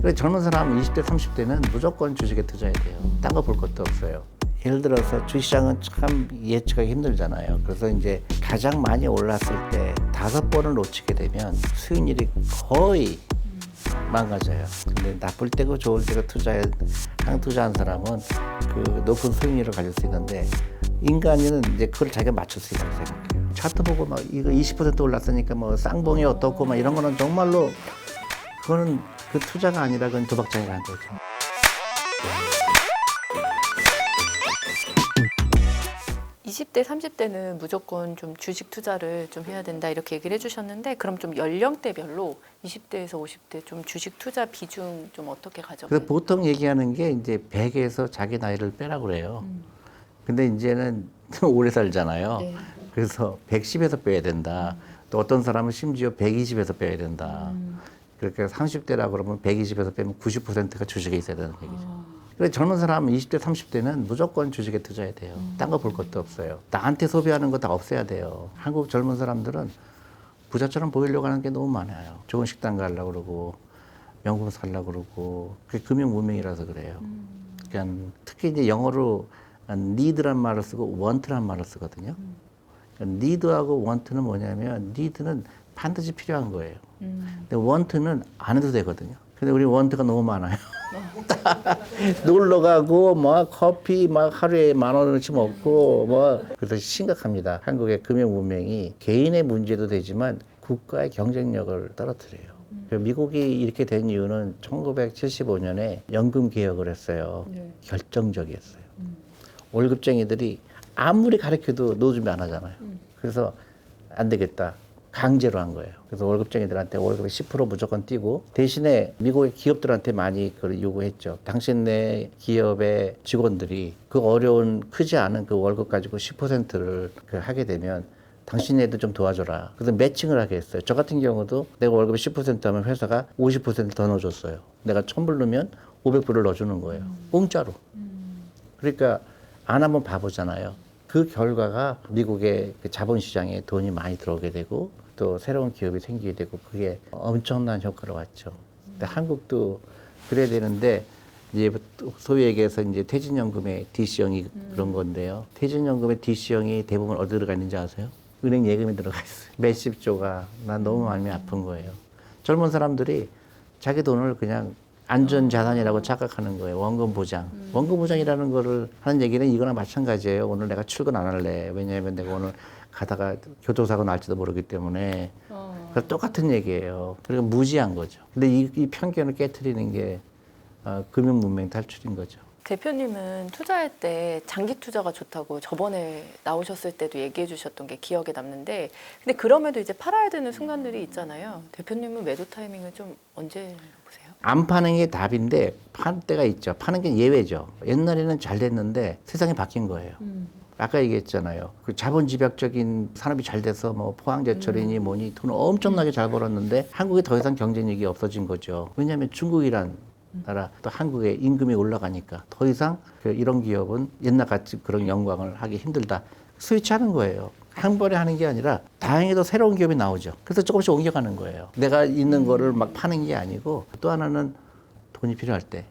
그래서 젊은 사람 20대, 30대는 무조건 주식에 투자해야 돼요. 딴 거 볼 것도 없어요. 예를 들어서 주시장은 참 예측하기 힘들잖아요. 그래서 이제 가장 많이 올랐을 때 5번을 놓치게 되면 수익률이 거의 망가져요. 근데 나쁠 때고 좋을 때고 투자한 사람은 그 높은 수익률을 가질 수 있는데 인간은 이제 그걸 자기가 맞출 수 있다고 생각해요. 차트 보고 막 이거 20% 올랐으니까 뭐 쌍봉이 어떻고 막 이런 거는 정말로 그거는 그 투자가 아니라 그건 도박장이라는 거죠. 이십 대 30대는 무조건 좀 주식 투자를 좀 해야 된다 이렇게 얘기를 해주셨는데 그럼 좀 연령대별로 20대에서 50대 좀 주식 투자 비중 좀 어떻게 가져가요? 그래서 보통 얘기하는 게 이제 100에서 자기 나이를 빼라고 그래요. 근데 이제는 오래 살잖아요. 네. 그래서 110에서 빼야 된다. 또 어떤 사람은 심지어 120에서 빼야 된다. 그렇게 30대라 그러면 120에서 빼면 90%가 주식에 있어야 되는 얘기죠. 그래서 젊은 사람 20대, 30대는 무조건 주식에 투자해야 돼요. 딴 거 볼 것도 없어요. 나한테 소비하는 거 다 없애야 돼요. 한국 젊은 사람들은 부자처럼 보이려고 하는 게 너무 많아요. 좋은 식당 가려고 그러고 명품 살려고 그러고 그게 금융 문명이라서 그래요. 그러니까 특히 이제 영어로 need란 말을 쓰고 want란 말을 쓰거든요. 그러니까 need하고 want는 뭐냐면 need는 반드시 필요한 거예요. 근데 want는 안 해도 되거든요. 근데 우리 want가 너무 많아요. 놀러 가고 뭐 커피 막 하루에 10,000원어치 먹고 뭐 그래서 심각합니다. 한국의 금융 문명이 개인의 문제도 되지만 국가의 경쟁력을 떨어뜨려요. 미국이 이렇게 된 이유는 1975년에 연금 개혁을 했어요. 네. 결정적이었어요. 월급쟁이들이 아무리 가르쳐도 노준비 안 하잖아요. 그래서 안 되겠다. 강제로 한 거예요. 그래서 월급쟁이들한테 월급에 10% 무조건 띄고 대신에 미국의 기업들한테 많이 그걸 요구했죠. 당신네 기업의 직원들이 그 어려운 크지 않은 그 월급 가지고 10%를 하게 되면 당신네도 좀 도와줘라. 그래서 매칭을 하게 했어요. 저 같은 경우도 내가 월급이 10% 하면 회사가 50%더 넣어줬어요. 내가 1,000불 넣으면 500불을 넣어주는 거예요. 공짜로. 그러니까 안 하면 바보잖아요. 그 결과가 미국의 그 자본시장에 돈이 많이 들어오게 되고 또 새로운 기업이 생기게 되고 그게 엄청난 효과를 왔죠. 근데 한국도 그래야 되는데 이제 소위 얘기해서 이제 퇴직연금의 DC형이 그런 건데요. 퇴직연금의 DC형이 대부분 어디 들어가 있는지 아세요? 은행 예금에 들어가 있어요. 몇십 조가. 난 너무 마음이 아픈 거예요. 젊은 사람들이 자기 돈을 그냥 안전자산이라고 착각하는 거예요. 원금 보장. 원금 보장이라는 거를 하는 얘기는 이거나 마찬가지예요. 오늘 내가 출근 안 할래. 왜냐하면 내가 오늘 가다가 교통사고 날지도 모르기 때문에. 그래서 똑같은 얘기예요. 그러니까 무지한 거죠. 근데 이 편견을 깨트리는 게 금융 문명 탈출인 거죠. 대표님은 투자할 때 장기 투자가 좋다고 저번에 나오셨을 때도 얘기해 주셨던 게 기억에 남는데 근데 그럼에도 이제 팔아야 되는 순간들이 있잖아요. 대표님은 매도 타이밍을 좀 언제 보세요? 안 파는 게 답인데 팔 때가 있죠. 파는 게 예외죠. 옛날에는 잘 됐는데 세상이 바뀐 거예요. 아까 얘기했잖아요. 그 자본집약적인 산업이 잘 돼서 뭐 포항제철이니 뭐니 돈을 엄청나게 잘 벌었는데 한국에 더 이상 경쟁력이 없어진 거죠. 왜냐하면 중국이란 나라 또 한국의 임금이 올라가니까 더 이상 이런 기업은 옛날같이 그런 영광을 하기 힘들다. 스위치하는 거예요. 한 번에 하는 게 아니라 다행히도 새로운 기업이 나오죠. 그래서 조금씩 옮겨가는 거예요. 내가 있는 거를 막 파는 게 아니고 또 하나는 돈이 필요할 때.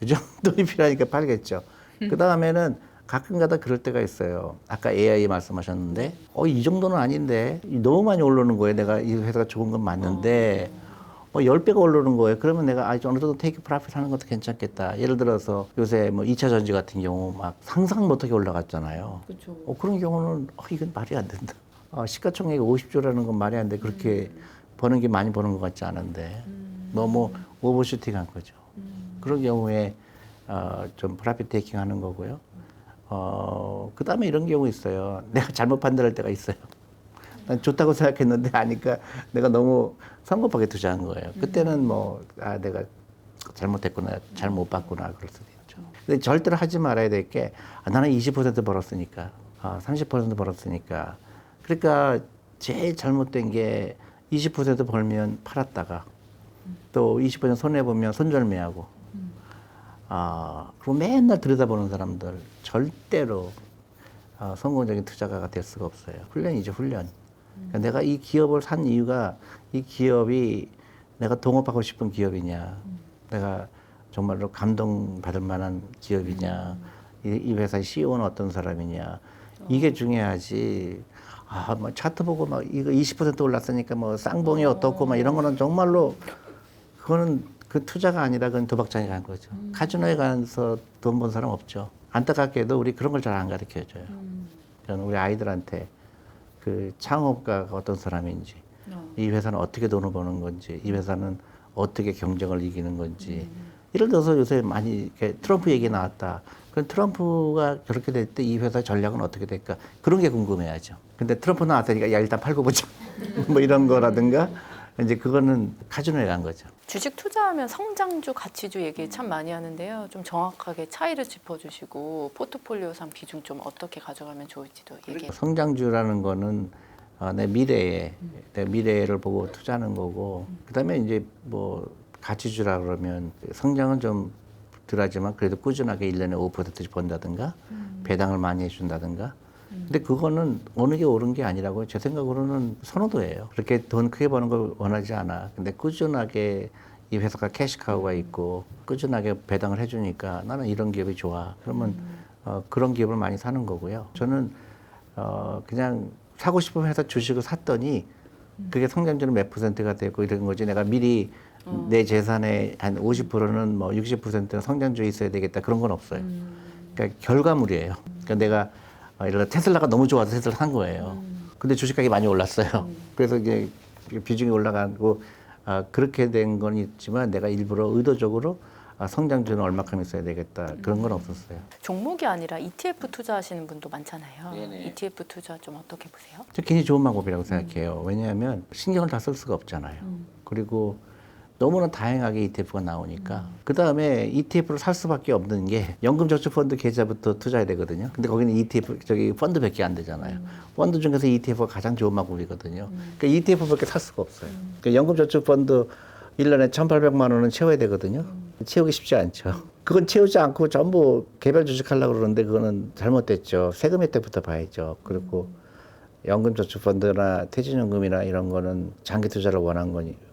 그죠? 돈이 필요하니까 팔겠죠. 그 다음에는 가끔가다 그럴 때가 있어요. 아까 AI 말씀하셨는데 이 정도는 아닌데 너무 많이 오르는 거예요. 내가 이 회사가 좋은 건 맞는데 10배가 오르는 거예요. 그러면 내가 어느 정도 테이크 프로핏 하는 것도 괜찮겠다. 예를 들어서 요새 뭐 2차 전지 같은 경우 막 상상 못하게 올라갔잖아요. 그렇죠. 그런 경우는 이건 말이 안 된다. 시가총액이 50조라는 건 말이 안 돼. 그렇게 버는 게 많이 버는 것 같지 않은데 너무 오버슈팅 한 거죠. 그런 경우에 좀 프로핏 테이킹 하는 거고요. 그 다음에 이런 경우 있어요. 내가 잘못 판단할 때가 있어요. 난 좋다고 생각했는데 아니까 내가 너무 성급하게 투자한 거예요. 그때는 내가 잘못했구나, 잘못 봤구나 그럴 수도 있죠. 근데 절대로 하지 말아야 될 게 나는 20% 벌었으니까, 30% 벌었으니까. 그러니까 제일 잘못된 게 20% 벌면 팔았다가 또 20% 손해 보면 손절매하고. 그리고 맨날 들여다보는 사람들 절대로 성공적인 투자가가 될 수가 없어요. 훈련이죠, 훈련. 그러니까 내가 이 기업을 산 이유가 이 기업이 내가 동업하고 싶은 기업이냐, 내가 정말로 감동받을 만한 기업이냐, 이 회사의 CEO는 어떤 사람이냐, 이게 중요하지. 뭐 차트 보고 막 이거 20% 올랐으니까 뭐 쌍봉이 어떻고 막 이런 거는 정말로 그거는 그 투자가 아니라 그건 도박장에 간 거죠. 카지노에 가서 돈 번 사람 없죠. 안타깝게도 우리 그런 걸 잘 안 가르쳐 줘요. 저는 우리 아이들한테 그 창업가가 어떤 사람인지, 이 회사는 어떻게 돈을 버는 건지, 이 회사는 어떻게 경쟁을 이기는 건지. 예를 들어서 요새 많이 이렇게 트럼프 얘기 나왔다. 그럼 트럼프가 저렇게 될 때 이 회사 전략은 어떻게 될까? 그런 게 궁금해야죠. 근데 트럼프 나왔으니까 야 일단 팔고 보자. 뭐 이런 거라든가 이제 그거는 카지노에 간 거죠. 주식 투자하면 성장주, 가치주 얘기 참 많이 하는데요. 좀 정확하게 차이를 짚어주시고 포트폴리오상 비중 좀 어떻게 가져가면 좋을지도 얘기해. 성장주라는 거는 내 미래를 보고 투자하는 거고, 그다음에 이제 뭐 가치주라 그러면 성장은 좀 덜하지만 그래도 꾸준하게 1년에 5%씩 번다든가 배당을 많이 해준다든가. 근데 그거는 어느 게 옳은 게 아니라고 제 생각으로는 선호도예요. 그렇게 돈 크게 버는 걸 원하지 않아. 근데 꾸준하게 이 회사가 캐시카우가 있고 꾸준하게 배당을 해주니까 나는 이런 기업이 좋아. 그러면 그런 기업을 많이 사는 거고요. 저는 그냥 사고 싶은 회사 주식을 샀더니 그게 성장률은 몇 %가 되고 이런 거지. 내가 미리 내 재산의 한 50%는 뭐 60%는 성장주에 있어야 되겠다. 그런 건 없어요. 그러니까 결과물이에요. 그러니까 내가 예를 들어 테슬라가 너무 좋아서 테슬라 산 거예요. 근데 주식 가격이 많이 올랐어요. 그래서 이게 비중이 올라가고 그렇게 된 건 있지만 내가 일부러 의도적으로 성장주는 얼마큼 있어야 되겠다. 그런 건 없었어요. 종목이 아니라 ETF 투자하시는 분도 많잖아요. 네네. ETF 투자 좀 어떻게 보세요? 저 굉장히 좋은 방법이라고 생각해요. 왜냐하면 신경을 다 쓸 수가 없잖아요. 그리고 너무나 다양하게 ETF가 나오니까 그 다음에 ETF를 살 수밖에 없는 게 연금저축펀드 계좌부터 투자해야 되거든요. 근데 거기는 ETF 펀드밖에 안 되잖아요. 펀드 중에서 ETF가 가장 좋은 방법이거든요. 그러니까 ETF밖에 살 수가 없어요. 그러니까 연금저축펀드 1년에 1,800만 원은 채워야 되거든요. 채우기 쉽지 않죠. 그건 채우지 않고 전부 개별 주식하려고 그러는데 그거는 잘못됐죠. 세금 혜택부터 봐야죠. 그리고 연금저축펀드나 퇴직연금이나 이런 거는 장기 투자를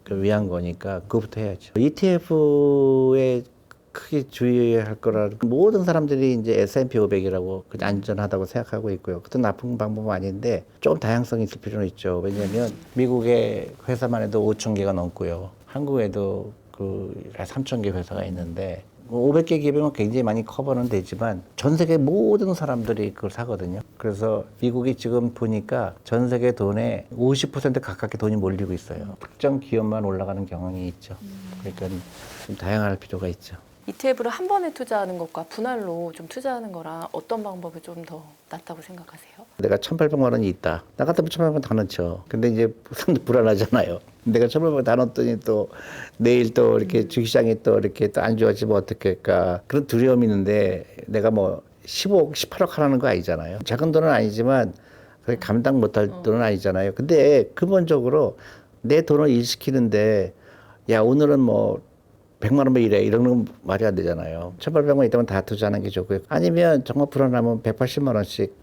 위한 거니까 그거부터 해야죠. ETF에 크게 주의할 거라 모든 사람들이 이제 S&P 500이라고 그냥 안전하다고 생각하고 있고요. 그것도 나쁜 방법은 아닌데 좀 다양성이 있을 필요는 있죠. 왜냐하면 미국의 회사만 해도 5천 개가 넘고요. 한국에도 그 3천 개 회사가 있는데 500개 기업이면 굉장히 많이 커버는 되지만 전 세계 모든 사람들이 그걸 사거든요. 그래서 미국이 지금 보니까 전 세계 돈의 50% 가깝게 돈이 몰리고 있어요. 특정 기업만 올라가는 경향이 있죠. 그러니까 좀 다양할 필요가 있죠. ETF를 한 번에 투자하는 것과 분할로 좀 투자하는 거랑 어떤 방법이 좀 더 낫다고 생각하세요? 내가 1,800만 원이 있다. 나 같으면 1,800만 원 다 넣죠. 근데 이제 사람도 불안하잖아요. 내가 1,800만 원 다 넣었더니 또 내일 또 이렇게 주식시장이 또 이렇게 또 안 좋아지면 어떡할까. 그런 두려움이 있는데 내가 뭐 15억, 18억 하라는 거 아니잖아요. 작은 돈은 아니지만 그게 감당 못할 돈은 아니잖아요. 근데 근본적으로 내 돈을 일시키는데 야, 오늘은 뭐 100만 원만 이래 이러는 말이 안 되잖아요. 1,800만 있다면 다 투자하는 게 좋고요. 아니면 정말 불안하면 180만 원씩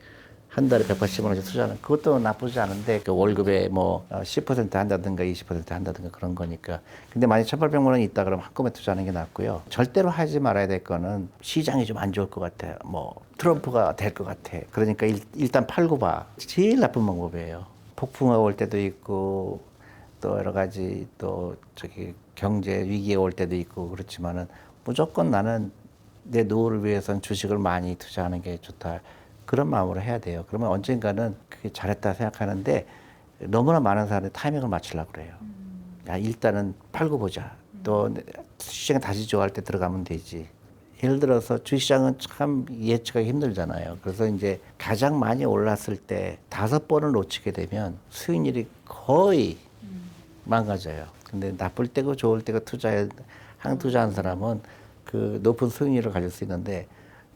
한 달에 180만 원씩 투자하는 그것도 나쁘지 않은데 그 월급에 뭐 10% 한다든가 20% 한다든가 그런 거니까. 근데 만약 1,800만 원이 있다 그러면 한꺼번에 투자하는 게 낫고요. 절대로 하지 말아야 될 거는 시장이 좀 안 좋을 것 같아. 뭐 트럼프가 될 것 같아. 그러니까 일단 팔고 봐. 제일 나쁜 방법이에요. 폭풍우가 올 때도 있고 또 여러 가지 또 경제 위기가 올 때도 있고 그렇지만은 무조건 나는 내 노후를 위해서는 주식을 많이 투자하는 게 좋다. 그런 마음으로 해야 돼요. 그러면 언젠가는 그게 잘했다 생각하는데 너무나 많은 사람들이 타이밍을 맞추려고 그래요. 야, 일단은 팔고 보자. 또 시장이 다시 좋아할 때 들어가면 되지. 예를 들어서 주식시장은 참 예측하기 힘들잖아요. 그래서 이제 가장 많이 올랐을 때 5번을 놓치게 되면 수익률이 거의 망가져요. 근데 나쁠 때고 좋을 때고 투자한 사람은 그 높은 수익률을 가질 수 있는데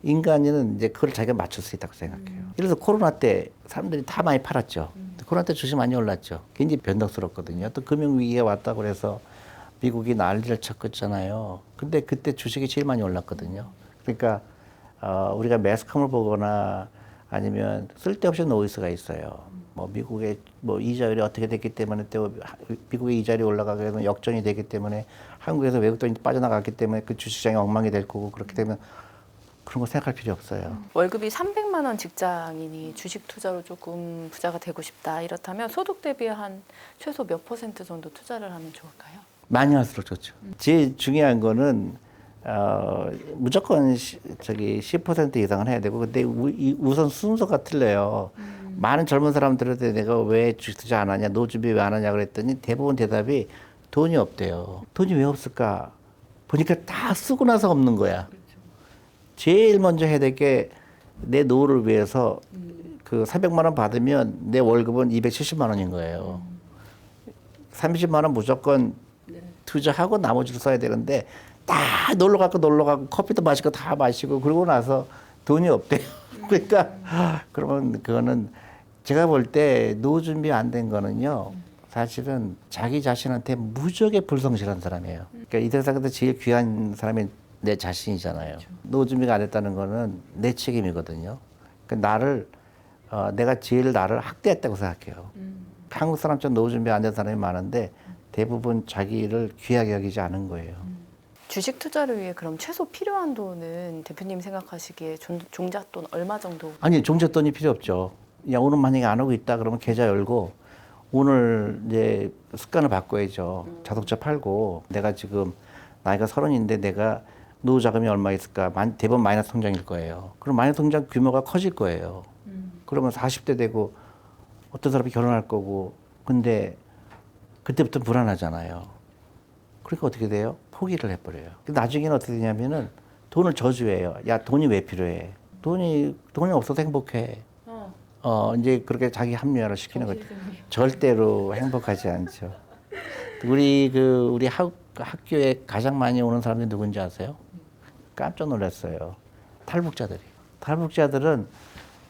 인간은 이제 그걸 자기가 맞출 수 있다고 생각해요. 예를 들어서 코로나 때 사람들이 다 많이 팔았죠. 코로나 때 주식 많이 올랐죠. 굉장히 변덕스럽거든요. 또 금융위기가 왔다고 그래서 미국이 난리를 쳤잖아요. 근데 그때 주식이 제일 많이 올랐거든요. 그러니까 우리가 매스컴을 보거나 아니면 쓸데없이 노이즈가 있어요. 뭐 미국의 뭐 이자율이 어떻게 됐기 때문에 또 미국의 이자율이 올라가게 되면 역전이 되기 때문에 한국에서 외국 돈이 빠져나갔기 때문에 그 주식시장이 엉망이 될 거고 그렇기 때문에 그런 거 생각할 필요 없어요. 월급이 300만 원 직장인이 주식 투자로 조금 부자가 되고 싶다 이렇다면 소득 대비 한 최소 몇 % 정도 투자를 하면 좋을까요? 많이 할수록 좋죠. 제일 중요한 거는 무조건 10% 이상은 해야 되고 근데 우선 순서가 틀려요. 많은 젊은 사람들한테 내가 왜 주식 투자 안 하냐, 노준비 왜 안 하냐 그랬더니 대부분 대답이 돈이 없대요. 돈이 왜 없을까? 보니까 다 쓰고 나서 없는 거야. 제일 먼저 해야 될 게 내 노후를 위해서 그 300만 원 받으면 내 월급은 270만 원인 거예요. 30만 원 무조건 투자하고 나머지를 써야 되는데 다 놀러 가고 커피도 마시고 다 마시고 그러고 나서 돈이 없대요. 그러니까 그러면 그거는 제가 볼 때 노후 준비 안 된 거는요. 사실은 자기 자신한테 무지하게 불성실한 사람이에요. 그러니까 이 세상에서 제일 귀한 사람이 내 자신이잖아요. 노후 준비가 안 됐다는 거는 내 책임이거든요. 그러니까 내가 제일 나를 학대했다고 생각해요. 한국 사람처럼 노후 준비 안 된 사람이 많은데 대부분 자기를 귀하게 여기지 않은 거예요. 주식 투자를 위해 그럼 최소 필요한 돈은 대표님 생각하시기에 종잣돈 얼마 정도? 아니 종잣돈이 필요 없죠. 야 오늘 만약에 안 하고 있다 그러면 계좌 열고 오늘 이제 습관을 바꿔야죠. 자동차 팔고 내가 지금 나이가 30인데 내가 노후 자금이 얼마 있을까? 대부분 마이너스 통장일 거예요. 그럼 마이너스 통장 규모가 커질 거예요. 그러면 40대 되고 어떤 사람이 결혼할 거고 근데 그때부터 불안하잖아요. 그러니까 어떻게 돼요? 포기를 해버려요. 나중에는 어떻게 되냐면은 돈을 저주해요. 야 돈이 왜 필요해? 돈이 없어도 행복해. 이제 그렇게 자기 합리화를 시키는 거죠. 절대로 행복하지 않죠. 우리 학교에 가장 많이 오는 사람들이 누군지 아세요? 깜짝 놀랐어요. 탈북자들이. 탈북자들은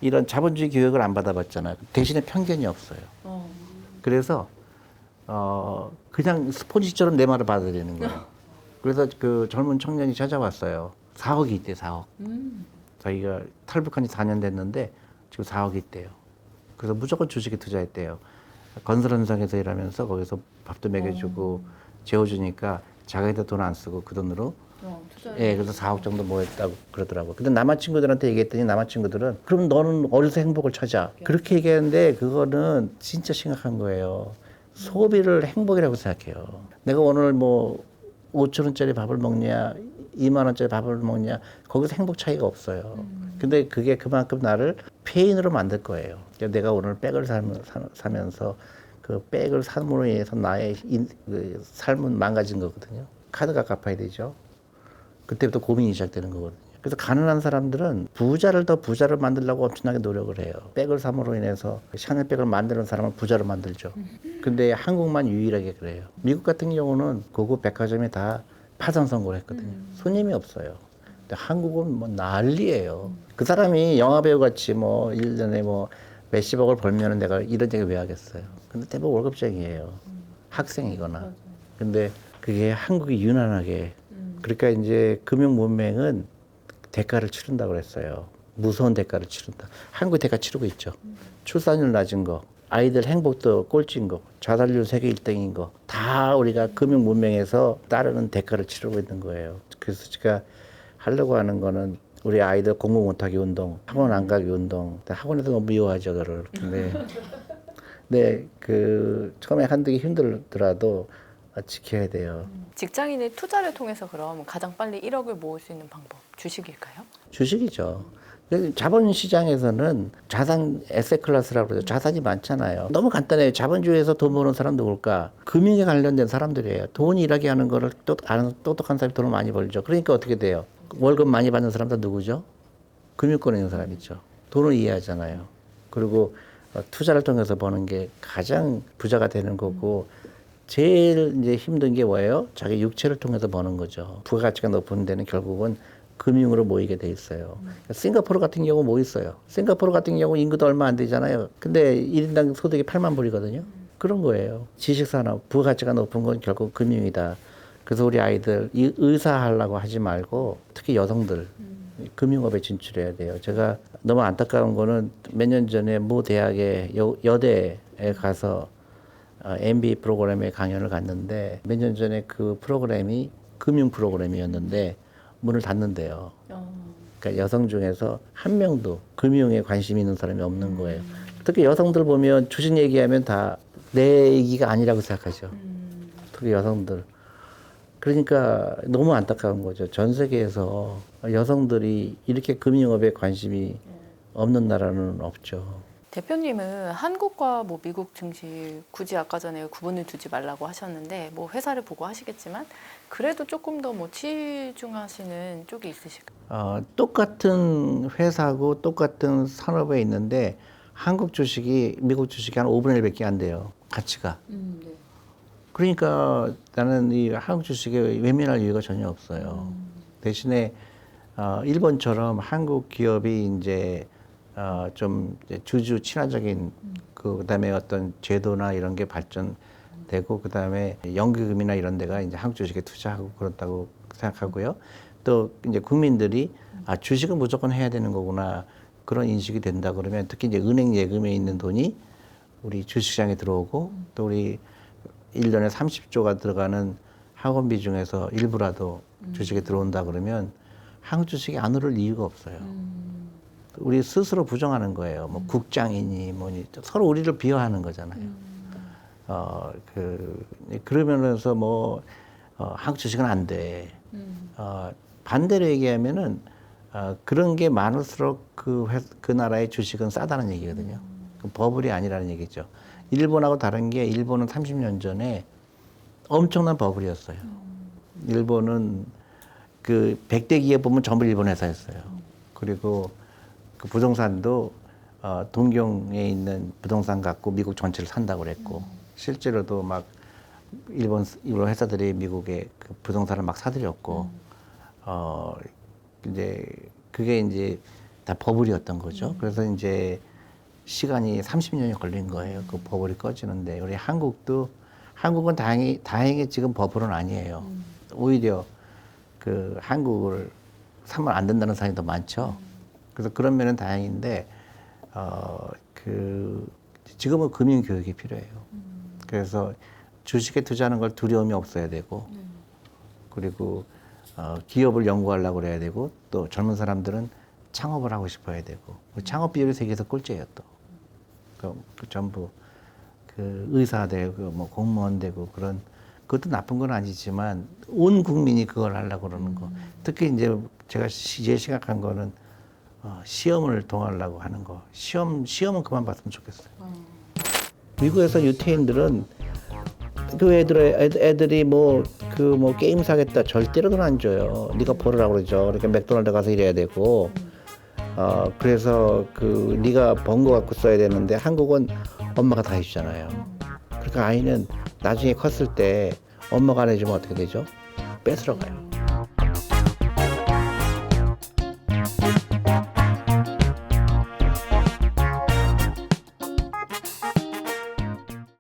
이런 자본주의 교육을 안 받아봤잖아요. 대신에 편견이 없어요. 그래서 그냥 스폰지처럼 내 말을 받아들이는 거예요. 그래서 그 젊은 청년이 찾아왔어요. 4억이 있대, 4억. 자기가 탈북한 지 4년 됐는데 지금 4억이 있대요. 그래서 무조건 주식에 투자했대요. 건설 현장에서 일하면서 거기서 밥도 먹여주고 재워주니까 자기도 돈 안 쓰고 그 돈으로 예, 그래서 4억 정도 모였다고 그러더라고요. 근데 남한 친구들한테 얘기했더니 남한 친구들은 그럼 너는 어디서 행복을 찾아? 그렇게 얘기했는데 그거는 진짜 심각한 거예요. 소비를 행복이라고 생각해요. 내가 오늘 뭐 5천 원짜리 밥을 먹냐, 2만 원짜리 밥을 먹냐, 거기서 행복 차이가 없어요. 근데 그게 그만큼 나를 페인으로 만들 거예요. 그러니까 내가 오늘 백을 사면서 그 백을 삼으로 인해서 나의 그 삶은 망가진 거거든요. 카드가 갚아야 되죠. 그때부터 고민이 시작되는 거거든요. 그래서 가난한 사람들은 부자를 더 부자를 만들려고 엄청나게 노력을 해요. 백을 삼으로 인해서 샤넬백을 만드는 사람은 부자로 만들죠. 근데 한국만 유일하게 그래요. 미국 같은 경우는 고급 백화점이 다 파산 선고를 했거든요. 손님이 없어요. 근데 한국은 뭐 난리예요. 그 사람이 영화배우 같이 뭐 1년에 뭐 몇십억을 벌면은 내가 이런 얘기 왜 하겠어요. 근데 대부분 월급쟁이에요. 학생이거나. 근데 그게 한국이 유난하게 그러니까 이제 금융 문맹은 대가를 치른다고 그랬어요. 무서운 대가를 치른다. 한국이 대가 치르고 있죠. 출산율 낮은 거, 아이들 행복도 꼴찌인 거, 자살률 세계 1등인 거, 다 우리가 금융 문명에서 따르는 대가를 치르고 있는 거예요. 그래서 제가 하려고 하는 거는 우리 아이들 공부 못하기 운동, 학원 안 가기 운동. 학원에서 너무 미워하죠, 저를. 근데 그 처음에 한두기 힘들더라도 지켜야 돼요. 직장인의 투자를 통해서 그럼 가장 빨리 1억을 모을 수 있는 방법, 주식일까요? 주식이죠. 자본시장에서는 자산 에셋 클래스라고 그러죠. 자산이 많잖아요. 너무 간단해요. 자본주의에서 돈 버는 사람 누굴까? 금융에 관련된 사람들이에요. 돈이 일하게 하는 거를 아는 똑똑한 사람이 돈을 많이 벌죠. 그러니까 어떻게 돼요? 월급 많이 받는 사람들 누구죠? 금융권에 있는 사람이죠. 돈을 이해하잖아요. 그리고 투자를 통해서 버는 게 가장 부자가 되는 거고 제일 이제 힘든 게 뭐예요? 자기 육체를 통해서 버는 거죠. 부가가치가 높은 데는 결국은 금융으로 모이게 돼 있어요. 싱가포르 같은 경우 뭐 있어요? 싱가포르 같은 경우 인구도 얼마 안 되잖아요. 근데 1인당 소득이 8만 불이거든요. 그런 거예요. 지식산업, 부가가치가 높은 건 결국 금융이다. 그래서 우리 아이들 의사 하려고 하지 말고 특히 여성들 금융업에 진출해야 돼요. 제가 너무 안타까운 거는 몇 년 전에 모 대학의 여대에 가서 MBA 프로그램에 강연을 갔는데 몇 년 전에 그 프로그램이 금융 프로그램이었는데 문을 닫는데요. 그러니까 여성 중에서 한 명도 금융에 관심 있는 사람이 없는 거예요. 특히 여성들 보면 주식 얘기하면 다 내 얘기가 아니라고 생각하죠. 특히 여성들. 그러니까 너무 안타까운 거죠. 전 세계에서 여성들이 이렇게 금융업에 관심이 없는 나라는 없죠. 대표님은 한국과 뭐 미국 증시 굳이 아까 전에 구분을 두지 말라고 하셨는데 뭐 회사를 보고 하시겠지만 그래도 조금 더 뭐 치중하시는 쪽이 있으실까요? 똑같은 회사고 똑같은 산업에 있는데 한국 주식이 미국 주식이 한 5분의 1밖에 안 돼요. 가치가. 네. 그러니까 나는 이 한국 주식에 외면할 이유가 전혀 없어요. 대신에 일본처럼 한국 기업이 이제 좀 이제 주주 친화적인 그다음에 어떤 제도나 이런 게 발전되고 그다음에 연기금이나 이런 데가 이제 한국 주식에 투자하고 그렇다고 생각하고요. 또 이제 국민들이 주식은 무조건 해야 되는 거구나 그런 인식이 된다 그러면 특히 이제 은행 예금에 있는 돈이 우리 주식시장에 들어오고 또 우리 1년에 30조가 들어가는 학원비 중에서 일부라도 주식에 들어온다 그러면 한국 주식이 안 오를 이유가 없어요. 우리 스스로 부정하는 거예요. 뭐 국장이니 뭐니 서로 우리를 비하하는 거잖아요. 그러면서 뭐 한국 주식은 안 돼. 반대로 얘기하면은 그런 게 많을수록 그 나라의 주식은 싸다는 얘기거든요. 그 버블이 아니라는 얘기죠. 일본하고 다른 게 일본은 30년 전에 엄청난 버블이었어요. 일본은 그 100대 기업 보면 전부 일본 회사였어요. 그리고 그 부동산도 동경에 있는 부동산 갖고 미국 전체를 산다고 그랬고 실제로도 막 일본 회사들이 미국에 그 부동산을 막 사들였고 이제 그게 이제 다 버블이었던 거죠. 그래서 이제 시간이 30년이 걸린 거예요. 그 버블이 꺼지는데 우리 한국은 다행히 지금 버블은 아니에요. 오히려 그 한국을 사면 안 된다는 사람이 더 많죠. 그래서 그런 면은 다행인데 지금은 금융 교육이 필요해요. 그래서 주식에 투자하는 걸 두려움이 없어야 되고 그리고 기업을 연구하려고 그래야 되고 또 젊은 사람들은 창업을 하고 싶어야 되고 창업 비율이 세계에서 꼴찌예요 또. 그 전부 그 의사 되고 뭐 공무원 되고 그런 그것도 나쁜 건 아니지만 온 국민이 그걸 하려고 그러는 거. 특히 이제 제가 제일 심각한 거는 시험을 통하려고 하는 거. 시험은 그만 봤으면 좋겠어요. 미국에서 유태인들은 그 애들이 뭐 게임 사겠다 절대로는 안 줘요. 네가 벌으라고 그러죠. 그러니까 맥도날드 가서 일해야 되고. 그래서 네가 번 거 갖고 써야 되는데 한국은 엄마가 다 해주잖아요. 그러니까 아이는 나중에 컸을 때 엄마가 안 해주면 어떻게 되죠? 뺏으러 가요.